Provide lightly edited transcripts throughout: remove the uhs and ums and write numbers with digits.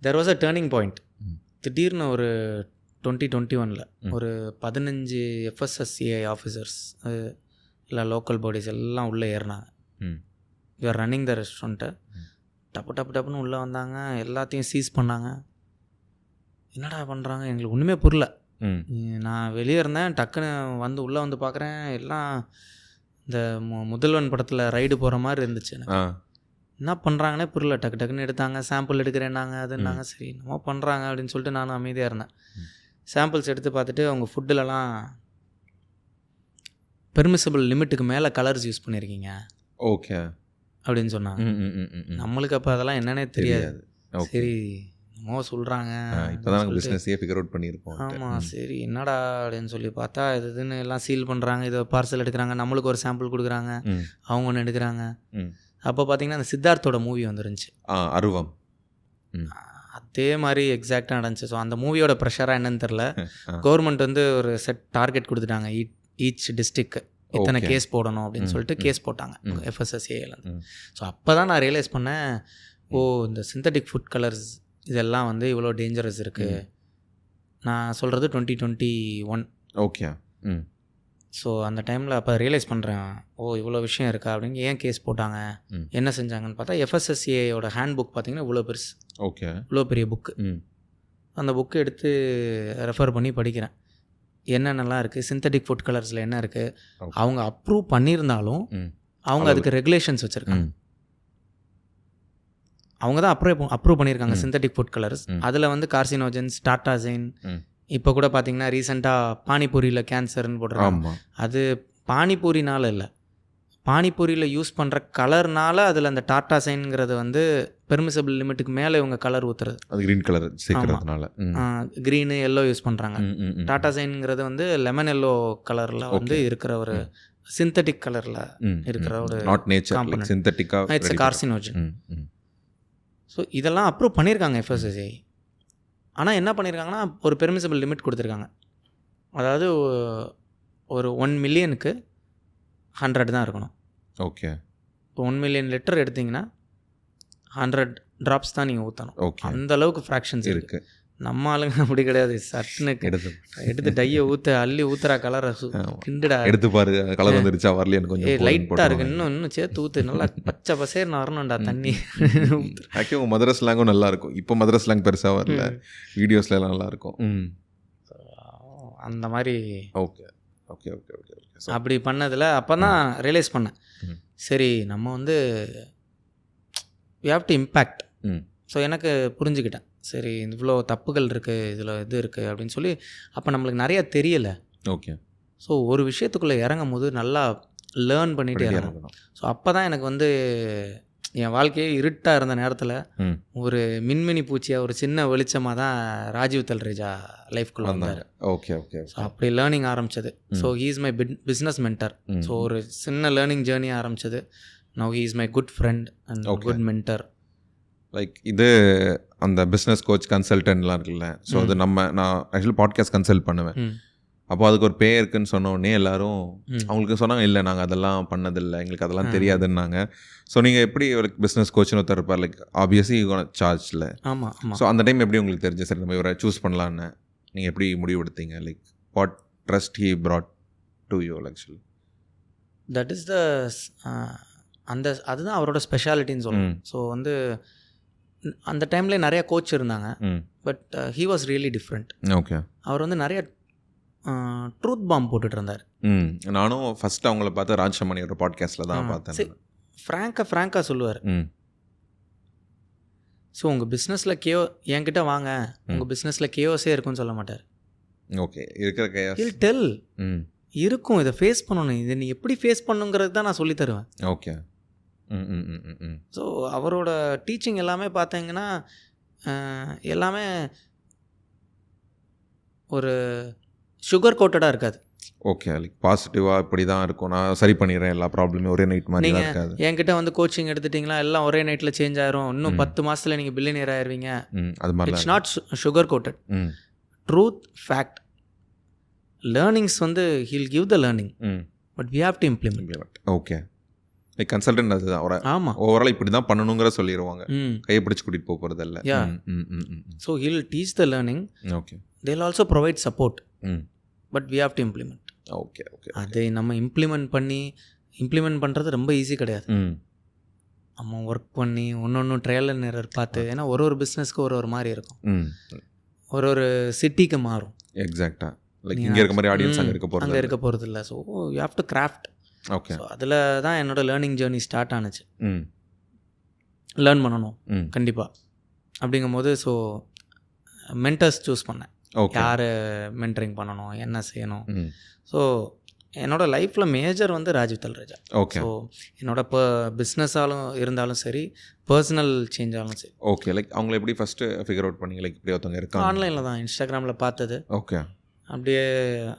There was a turning point. ம். திடீர்னு ஒரு 2021 ஒரு 15 FSSAI ஆஃபீஸர்ஸ் இல்லை லோக்கல் பாடிஸ் எல்லாம் உள்ளே ஏறினாங்க. You are running the ரெஸ்டாரண்ட்டை. டப்புன்னு உள்ளே வந்தாங்க, எல்லாத்தையும் சீஸ் பண்ணாங்க. என்னடா பண்ணுறாங்க எங்களுக்கு ஒன்றுமே புரியல. நான் வெளியே இருந்தேன், டக்குன்னு உள்ளே வந்து பார்க்குறேன், எல்லாம் இந்த முதல்வன் படத்தில் ரைடு போகிற மாதிரி இருந்துச்சு எனக்கு. என்ன பண்ணுறாங்கன்னே புரியல. டக்குன்னு எடுத்தாங்க, சாம்பிள் எடுக்கிறேன்னாங்க, அதுன்னாங்க. சரி என்னமோ பண்ணுறாங்க அப்படின்னு சொல்லிட்டு நானும் அமைதியாக இருந்தேன். சாம்பிள்ஸ் எடுத்து பார்த்துட்டு அவங்க ஃபுட்டுலலாம் பெர்மிசபிள் லிமிட்டுக்கு மேலே கலர்ஸ் யூஸ் பண்ணியிருக்கீங்க ஓகே அப்படின்னு சொன்னாங்க. நம்மளுக்கு அப்போ அதெல்லாம் என்னன்னே தெரியாது. சரி என்னமோ சொல்கிறாங்க, இப்போதான் பிஸ்னஸே ஃபிகர் அவுட் பண்ணியிருக்கோம். ஆமாம் சரி என்னடா அப்படின்னு சொல்லி பார்த்தா இதுன்னு எல்லாம் சீல் பண்ணுறாங்க, இதை பார்சல் எடுக்கிறாங்க, நம்மளுக்கு ஒரு சாம்பிள் கொடுக்குறாங்க, அவங்க ஒன்று எடுக்கிறாங்க. அப்போ பார்த்தீங்கன்னா அந்த சித்தார்த்தோட மூவி வந்துருந்துச்சு, அருவம். அதே மாதிரி எக்ஸாக்டாக நடந்துச்சு. ஸோ அந்த மூவியோட ப்ரெஷராக என்னன்னு தெரில, கவர்மெண்ட் வந்து ஒரு செட் டார்கெட் கொடுத்துட்டாங்க, ஈச் டிஸ்ட்ரிக்ட் இத்தனை கேஸ் போடணும் அப்படின்னு சொல்லிட்டு கேஸ் போட்டாங்க FSSAIலேருந்து. ஸோ அப்போ தான் நான் ரியலைஸ் பண்ணேன், இந்த சிந்தட்டிக் ஃபுட் கலர்ஸ் இதெல்லாம் வந்து இவ்வளோ டேஞ்சரஸ் இருக்குது. நான் சொல்கிறது 2021. ஓகே. ஸோ அந்த டைமில் அப்போ ரியலைஸ் பண்ணுறேன், இவ்வளோ விஷயம் இருக்கா அப்படின்னு. ஏன் கேஸ் போட்டாங்க, என்ன செஞ்சாங்கன்னு பார்த்தா FSSAIயோட ஹேண்ட் புக் பார்த்தீங்கன்னா இவ்வளோ பெருசு. ஓகே. இவ்வளோ பெரிய புக்கு. அந்த புக்கு எடுத்து ரெஃபர் பண்ணி படிக்கிறேன், என்னென்னலாம் இருக்குது, சிந்தட்டிக் ஃபுட் கலர்ஸில் என்ன இருக்குது. அவங்க அப்ரூவ் பண்ணியிருந்தாலும் அவங்க அதுக்கு ரெகுலேஷன்ஸ் வச்சுருக்காங்க. அவங்க தான் அப்ரூவ் பண்ணியிருக்காங்க சிந்தட்டிக் ஃபுட் கலர்ஸ். அதில் வந்து கார்சினோஜன்ஸ், டாட்டாசைன். இப்போ கூட பார்த்தீங்கன்னா ரீசெண்டாக பானிபூரியில் கேன்சர்னு போடுறாங்க. அது பானிபூரினால இல்லை, பானிபூரியில் யூஸ் பண்ணுற கலர்னால அதில் அந்த டாட்டாசைன்ங்கிறது வந்து பெர்மிசபிள் லிமிட்டுக்கு மேலே இவங்க கலர் ஊற்றுறது. அது க்ரீன் கலர் சேர்க்கறதுனால க்ரீனு எல்லோ யூஸ் பண்ணுறாங்க. டாட்டாசைன்ங்கிறது வந்து லெமன் எல்லோ கலரில் வந்து இருக்கிற ஒரு சிந்தட்டிக் கலரில் இருக்கிற ஒரு நாட் நேச்சர் சிந்தட்டிக்காக இட்ஸ் கார்சினோஜன். ஸோ இதெல்லாம் அப்ரூவ் பண்ணியிருக்காங்க FSSAI. ஆனால் என்ன பண்ணியிருக்காங்கன்னா ஒரு பெர்மிசபிள் லிமிட் கொடுத்துருக்காங்க. அதாவது ஒரு 1 மில்லியனுக்கு 100 தான் இருக்கணும். ஓகே. இப்போ 1 மில்லியன் லிட்டர் எடுத்திங்கன்னா 100 ட்ராப்ஸ் தான் நீங்கள் ஊற்றணும். ஓகே. அந்த அளவுக்கு ஃப்ராக்ஷன்ஸ் இருக்குது. நம்ம ஆளுங்க அப்படி கிடையாது, சட்டுன்னு எடுத்து டையை அள்ளி ஊத்துறா கலரை கிண்டுடா எடுத்து பாரு கலர் வந்துருச்சா வரலையான்னு கொஞ்சம் லைட்டாக இருக்குது, இன்னும் சேர்த்து ஊற்று, நல்லா பச்சை பசேர்னு வரணும்டா தண்ணி. ஆக்சுவலி மதுரை ஸ்லாங்கும் நல்லா இருக்கும். இப்போ மதுரை ஸ்லாங் பெருசாக வரல, வீடியோஸ்ல எல்லாம் நல்லா இருக்கும். அந்த மாதிரி. Okay okay okay okay. அப்படி பண்ணதில் அப்போ தான் ரியலைஸ் பண்ணேன், சரி நம்ம வந்து we have to impact. So எனக்கு புரிஞ்சுக்கிட்டேன், சரி இவ்வளோ தப்புகள் இருக்குது, இதில் இது இருக்குது அப்படின்னு சொல்லி. அப்போ நம்மளுக்கு நிறையா தெரியலை. ஓகே. ஸோ ஒரு விஷயத்துக்குள்ளே இறங்கும் போது நல்லா லேர்ன் பண்ணிகிட்டே இறங்கணும். ஸோ அப்போ தான் எனக்கு வந்து என் வாழ்க்கையே இருட்டாக இருந்த நேரத்தில் ஒரு மின்மினி பூச்சியாக ஒரு சின்ன வெளிச்சமாக தான் ராஜீவ் தல்ரேஜா லைஃப்குள்ளே வந்தார். Okay okay. ஸோ அப்படி லேர்னிங் ஆரம்பிச்சது. So he is my business mentor. So ஒரு சின்ன லேர்னிங் ஜேர்னி ஆரம்பிச்சது. Now he is my good friend and good mentor. Like இது அந்த பிஸ்னஸ் கோச் கன்சல்டன்ட்லாம் இருக்குல்ல, ஸோ அது நான் ஆக்சுவலி பாட்காஸ்ட் கன்சல்ட் பண்ணுவேன். அப்போ அதுக்கு ஒரு பேர் இருக்குன்னு சொன்ன உடனே எல்லாரும் அவங்களுக்கு சொன்னாங்க, இல்லை நாங்கள் அதெல்லாம் பண்ணதில்லை, எங்களுக்கு அதெல்லாம் தெரியாதுன்னாங்க. ஸோ நீங்கள் எப்படி ஒரு பிஸ்னஸ் கோச்சுன்னு ஒருத்தர் இருப்பார், லைக் ஆப்வியஸ்லி சார்ஜில். ஆமாம். ஸோ அந்த டைம் எப்படி உங்களுக்கு தெரிஞ்சு சரி நம்ம இவரை சூஸ் பண்ணலான்னு நீங்கள் எப்படி முடிவு எடுத்தீங்க? Like what trust he broad to you actually? That is the அதுதான் அவரோட ஸ்பெஷாலிட்டின்னு சொல்லணும். ஸோ வந்து அந்த டைமில் நிறைய கோச் இருந்தாங்க, but he was really different. Okay. அவர் வந்து நிறைய ட்ரூத் பாம் போட்டுட்டு இருந்தார். நானும் ஃபர்ஸ்ட் அவங்கள பார்த்து ராஜ்ஷமணியோட பாட்காஸ்ட்டில் தான் பார்த்தேன். ஃப்ராங்காக சொல்லுவார், ஸோ உங்கள் பிஸ்னஸில் என்கிட்ட வாங்க, உங்கள் பிஸ்னஸில் கேஓஸே இருக்குன்னு சொல்ல மாட்டார். ஓகே. இருக்கிற கேஓஸ் ஹில் டெல் இருக்கும், இதை ஃபேஸ் பண்ணணும், இதை நீ எப்படி ஃபேஸ் பண்ணுங்கிறது தான் நான் சொல்லி தருவேன். ஓகே. ஸோ அவரோட டீச்சிங் எல்லாமே பார்த்தீங்கன்னா எல்லாமே ஒரு சுகர் கோட்டடாக இருக்காது. ஓகே. லைக் பாசிட்டிவாக இப்படி தான் இருக்கும், நான் சரி பண்ணிடுறேன் எல்லா ப்ராப்ளமும் ஒரே நைட் மாதிரி இருக்காது. என்கிட்ட வந்து கோச்சிங் எடுத்துட்டிங்களா எல்லாம் ஒரே நைட்டில் சேஞ்ச் ஆயிரும், இன்னும் 10 மாதத்தில் நீங்கள் பில்லியனியர் ஆயிடுவீங்க. அது மாதிரி it's not sugar coated. Truth, fact, learnings வந்து he'll give the learning, but we have to implement. Okay. Like consultant அதுதான் ஒரு ஆமாம். ஓவரால் இப்படி தான் பண்ணணுங்கிற சொல்லிடுவாங்க, ம் கையை பிடிச்சி கூட்டிகிட்டு போக போகிறதில்ல. Yeah. Hmm. So he'll teach the learning, okay. They will also provide support, hmm but we have to implement. Okay okay. அதை நம்ம இம்ப்ளிமெண்ட் பண்ணுறது ரொம்ப ஈஸி கிடையாது. ம் நம்ம ஒர்க் பண்ணி ஒன்று ட்ரையல் அண்ட் எரர் பார்த்து, ஏன்னா ஒரு பிஸ்னஸ்க்கு ஒரு மாதிரி இருக்கும், ம் ஒரு சிட்டிக்கு மாறும். எக்ஸாக்டாக லைக் இங்கே இருக்க மாதிரி ஆடியன்ஸ் அங்கே இருக்க போகிறது. அங்கே இருக்க போகிறது இல்லை. So you have to craft. Okay. So அதில் தான் என்னோடய லேர்னிங் ஜேர்னி ஸ்டார்ட் ஆனுச்சு. ம் லேர்ன் பண்ணணும் ம் கண்டிப்பாக. அப்படிங்கும்போது ஸோ மென்டர்ஸ் சூஸ் பண்ணேன், ஓகே. யார் மென்டரிங் பண்ணணும், என்ன செய்யணும். ம் ஸோ என்னோடய லைஃப்பில் மேஜர் வந்து ராஜீவ் தல்ரேஜா. ஓகே. ஸோ என்னோட பிஸ்னஸாலும் இருந்தாலும் சரி, பர்சனல் சேஞ்சாலும் சரி. ஓகே. லைக் அவங்கள எப்படி ஃபஸ்ட்டு ஃபிகர் அவுட் பண்ணி லைக் இப்படி ஒருத்தவங்க இருக்காங்க? ஆன்லைனில் தான், இன்ஸ்டாகிராமில் பார்த்தது. ஓகே. அப்படியே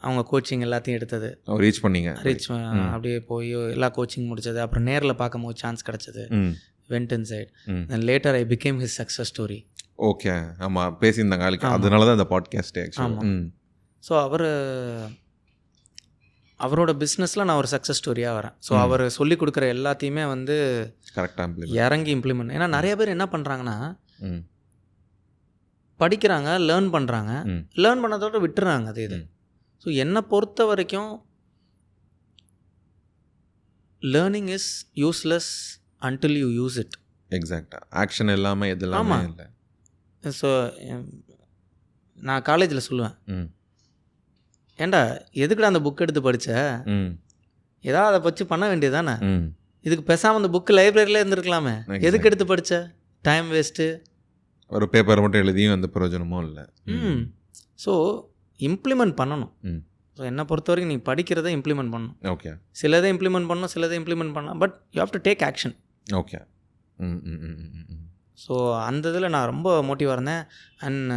அவங்க கோச்சிங் எல்லாத்தையும் எடுத்தது, ரீச் பண்ணீங்க. ரீச் அப்படியே போய் எல்லா கோச்சிங் முடிச்சது. அப்புறம் நேரில் பார்க்கும்போது சான்ஸ் கிடச்சிது, ம் வெண்ட் இன் சைட். ம் and later I became his success story. Okay. ஆமாம் பேசியிருந்தாங்க ஆளுக்கு, அதனால தான் இந்த பாட்காஸ்ட்டு ஆக்சுவலி. ம் ஸோ அவரோட பிஸ்னஸில் நான் ஒரு சக்ஸஸ் ஸ்டோரியாக வரேன். ஸோ அவர் சொல்லிக் கொடுக்குற எல்லாத்தையுமே வந்து கரெக்டாக இறங்கி இம்ப்ளிமெண்ட். ஏன்னா நிறைய பேர் என்ன பண்ணுறாங்கன்னா, ம் படிக்கிறாங்க, லேர்ன் பண்ணுறாங்க, ம் லேர்ன் பண்ணதோட விட்டுறாங்க அது இது. ஸோ என்னை பொறுத்த வரைக்கும் learning is useless until you use it. எக்ஸாக்டாக ஆக்ஷன் எல்லாமே எதுலாமே இல்லை. ஸோ நான் காலேஜில் சொல்லுவேன், ம் ஏண்டா எதுக்குடா அந்த புக் எடுத்து படித்த, ம் ஏதாவது அதை வச்சு பண்ண வேண்டியது தானே. ம் இதுக்கு பேசாமல் அந்த புக்கு லைப்ரரியிலே இருந்திருக்கலாமே, எதுக்கு எடுத்து படித்த, டைம் வேஸ்ட்டு. ஒரு பேப்பர் மட்டும் எழுதியும் எந்த பிரயோஜனமும் இல்லை. ஸோ இம்ப்ளிமெண்ட் பண்ணணும். ம் ஸோ என்னை பொறுத்த வரைக்கும் நீ படிக்கிறத இம்ப்ளிமெண்ட் பண்ணணும். ஓகே. சிலதை இம்ப்ளிமெண்ட் பண்ணணும், சிலதை இம்ப்ளிமெண்ட் பண்ணலாம், but you have to take action. Okay. ம் ம் ம் ம் ஸோ அந்த இதில் நான் ரொம்ப மோட்டிவாக இருந்தேன். அண்ட்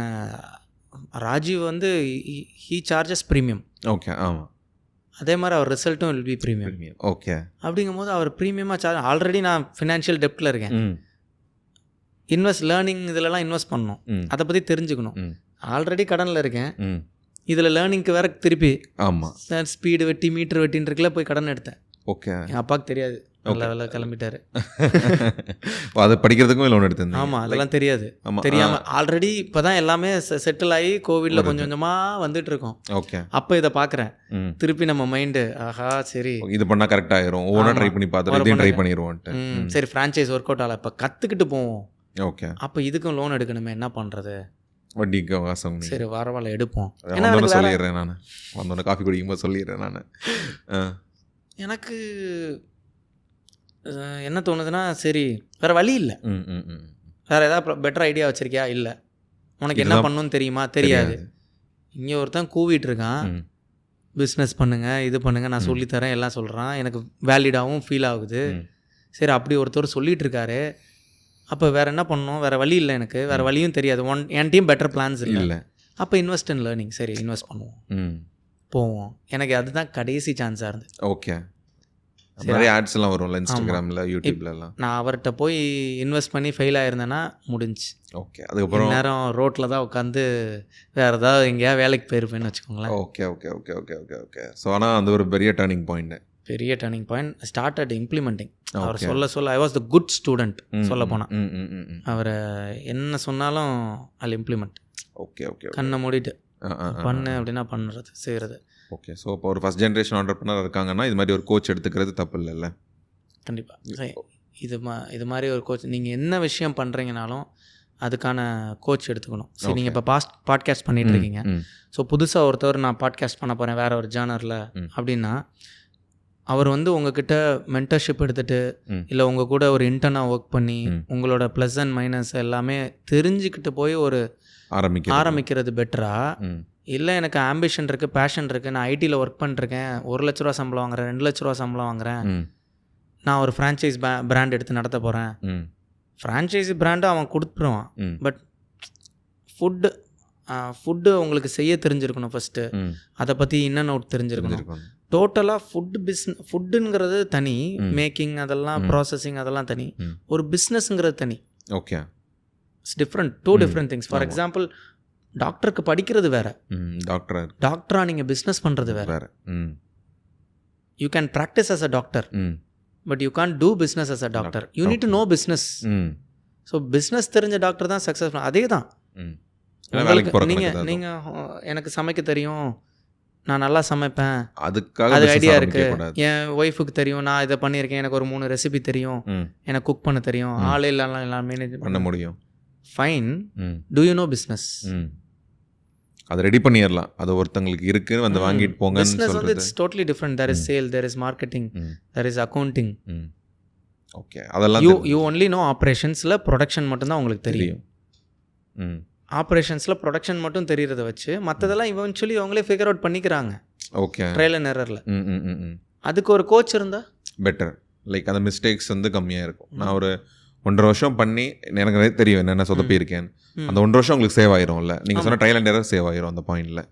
ராஜீவ் வந்து ஹீ சார்ஜஸ் ப்ரீமியம். ஓகே. ஆமாம் அதே மாதிரி அவர் ரிசல்ட்டும் வில் பி ப்ரீமியம். ஓகே. அப்படிங்கும்போது அவர் ப்ரீமியமாக சார்ஜ். ஆல்ரெடி நான் ஃபினான்ஷியல் டெப்ட்டில் இருக்கேன். லேர்னிங் இதிலலாம் இன்வெஸ்ட் பண்ணணும், அதை பற்றி தெரிஞ்சுக்கணும். ஆல்ரெடி கடனில் இருக்கேன், இதில் லேர்னிங்க்கு வேற திருப்பி ஆமாம் ஸ்பீடு வெட்டி மீட்டர் வெட்டின்னு இருக்குல்ல போய் கடன் எடுத்தேன். ஓகே. என் அப்பாவுக்கு தெரியாது, நல்ல வேலை கிளம்பிட்டாரு. அதை படிக்கிறதுக்கும் லோன் எடுத்திருந்தேன். ஆமாம் அதெல்லாம் தெரியாது, தெரியாமல் ஆல்ரெடி இப்போ தான் எல்லாமே செட்டில் ஆகி கோவிடில் கொஞ்சம் கொஞ்சமாக வந்துட்டு இருக்கோம். ஓகே. அப்போ இதை பார்க்குறேன், திருப்பி நம்ம மைண்டு ஆஹா சரி இது பண்ணால் கரெக்டாக ஆயிரும், ஒவ்வொன்றா ட்ரை பண்ணி பார்த்துட்டு இதையும் ட்ரை பண்ணிடுவோன்ட்டு. சரி ஃப்ரான்ச்சைஸ் ஒர்க் அவுட் ஆகல, இப்போ கற்றுக்கிட்டு போவோம். ஓகே. அப்போ இதுக்கும் லோன் எடுக்கணுமே, என்ன பண்ணுறது, வட்டிக்கு அவகாசம். சரி வரவால எடுப்போம். சொல்லிடுறேன் நான், வந்தோடனே காஃபி குடிக்கும்போது சொல்லிடுறேன் நான். எனக்கு என்ன தோணுதுன்னா, சரி வேறு வழி இல்லை, வேறு ஏதாவது பெட்டர் ஐடியா வச்சுருக்கியா, இல்லை உனக்கு என்ன பண்ணணும்னு தெரியுமா, தெரியாது. இங்கே ஒருத்தன் கூவிட்டு இருக்கான், பிஸ்னஸ் பண்ணுங்கள் இது பண்ணுங்கள் நான் சொல்லித்தரேன் எல்லாம் சொல்கிறான், எனக்கு வேலிடாகவும் ஃபீல் ஆகுது. சரி அப்படி ஒருத்தர் சொல்லிகிட்டு இருக்காரு, அப்போ வேறு என்ன பண்ணணும், வேறு வழி இல்லை, எனக்கு வேறு வழியும் தெரியாது, என் டீம் பெட்டர் பிளான்ஸ் இல்லை. அப்போ இன்வெஸ்ட் இன் லேர்னிங். சரி இன்வெஸ்ட் பண்ணுவோம், போவோம். எனக்கு அதுதான் கடைசி சான்ஸாக இருந்தது. ஓகே. நிறைய ஆட்ஸ் எல்லாம் வரும்ல இன்ஸ்டாகிராமில் யூடியூப்லலாம். நான் அவர்கிட்ட போய் இன்வெஸ்ட் பண்ணி ஃபெயில் ஆயிருந்தேன்னா முடிஞ்சு. ஓகே. அதுக்கப்புறம் நேரம் ரோட்டில் தான் உட்காந்து வேறு ஏதாவது எங்கேயாவது வேலைக்கு போயிருப்பேன்னு வச்சுக்கோங்களேன். Okay okay okay okay okay okay. So ஆனால் அது ஒரு பெரிய டர்னிங் பாயிண்ட். பெரிய டர்னிங் பாயிண்ட். Started implementing. அவர் சொல்ல I was the good student. சொல்ல போனால் அவர் என்ன சொன்னாலும் அதில் இம்ப்ளிமெண்ட். Okay okay. கண்ணை மூடிட்டு பண்ணு அப்படின்னா பண்ணுறது செய்கிறது. ஓகே. ஸோ இப்போ ஒரு ஃபஸ்ட் ஜென்ரேஷன் ஆண்டர்ப்ரனர் இருக்காங்கன்னா இது மாதிரி ஒரு கோச் எடுத்துக்கிறது தப்பு இல்லைல்ல? கண்டிப்பாக. இது மாதிரி ஒரு கோச் நீங்கள் என்ன விஷயம் பண்ணுறீங்கனாலும் அதுக்கான கோச் எடுத்துக்கணும். சரி நீங்கள் இப்போ பாட்காஸ்ட் பண்ணிகிட்டு இருக்கீங்க, ஸோ புதுசாக ஒருத்தவர் நான் பாட்காஸ்ட் பண்ண போகிறேன் வேறு ஒரு ஜானரில் அப்படின்னா, அவர் வந்து உங்ககிட்ட மென்டர்ஷிப் எடுத்துகிட்டு இல்லை உங்கள் கூட ஒரு இன்டர்னாக ஒர்க் பண்ணி உங்களோட ப்ளஸ் அண்ட் மைனஸ் எல்லாமே தெரிஞ்சுக்கிட்டு போய் ஒரு ஆரம்பிக்கிறது பெட்டரா, இல்லை எனக்கு ஆம்பிஷன் இருக்குது, பேஷன் இருக்குது, நான் ஐடியில் ஒர்க் பண்ணிருக்கேன், 1 லட்ச ரூபா சம்பளம் வாங்குறேன், 2 லட்ச ரூபா சம்பளம் வாங்குறேன், நான் ஒரு ஃப்ரான்ச்சைஸ் பிராண்ட் எடுத்து நடத்த போகிறேன். ஃப்ரான்ச்சைஸி பிராண்டு அவன் கொடுத்துருவான், பட் ஃபுட்டு உங்களுக்கு செய்ய தெரிஞ்சிருக்கணும் ஃபஸ்ட்டு, அதை பற்றி இன்னன் அவுட் தெரிஞ்சிருக்கணும். டோட்டலாக ஃபுட்டுங்கிறது தனி, மேக்கிங் அதெல்லாம் ப்ராசஸிங் அதெல்லாம் தனி, ஒரு பிஸ்னஸ்ங்கிறது தனி. Okay. It's different, 2 different things. For example டாக்டருக்கு படிக்கிறது வேறு, டாக்டரா நீங்கள் பிஸ்னஸ் பண்ணுறது வேறு. You can practise as a doctor, but you can't do business as a doctor. You need to know business. So business தெரிஞ்ச டாக்டர் தான் சக்ஸஸ்ஃபுல். அதே தான் நீங்கள் எனக்கு சமைக்க தெரியும், நான் நல்லா சமைப்பேன், அதுக்காக அது ஐடியா இருக்குது, என் ஒய்ஃபுக்கு தெரியும், நான் இதை பண்ணியிருக்கேன், எனக்கு ஒரு 3 ரெசிபி தெரியும், எனக்கு குக் பண்ண தெரியும், ஆள் இல்லாமல் எல்லாம் மேனேஜ் பண்ண முடியும். Fine. Do you know business? அதை ரெடி பண்ணிடலாம். அது ஒருத்தங்களுக்கு இருக்குன்னு வந்து வாங்கிட்டு போங்க. பிஸ்னஸ் வந்து it's totally different. There is sale, there is marketing, there is accounting. Okay, அதெல்லாம் யூ ஒன்லி நோ ஆப்ரேஷன்ஸில் ப்ரொடக்ஷன் மட்டும்தான் உங்களுக்கு தெரியும். ஆப்ரேஷன்ஸில் ப்ரொடக்ஷன் மட்டும் தெரிகிறத வச்சு மற்றதெல்லாம் இவென்ச்சுவலி அவங்களே ஃபிகர் அவுட் பண்ணிக்கிறாங்க. ஓகே, ட்ரையல் அண்ட் எரரில். அதுக்கு ஒரு கோச் இருந்தால் பெட்டர். லைக் அந்த மிஸ்டேக்ஸ் வந்து கம்மியாக இருக்கும். நான் ஒரு 1.5 வருஷம் பண்ணி எனக்கு தெரியும் என்னென்ன சொதப்பி இருக்கேன்னு. அந்த 1.5 வருஷம் உங்களுக்கு சேவ் ஆயிரும்ல. நீங்கள் சொன்ன ட்ரையல் அண்ட் எரர் சேவ் ஆயிரும் அந்த பாயிண்டில்.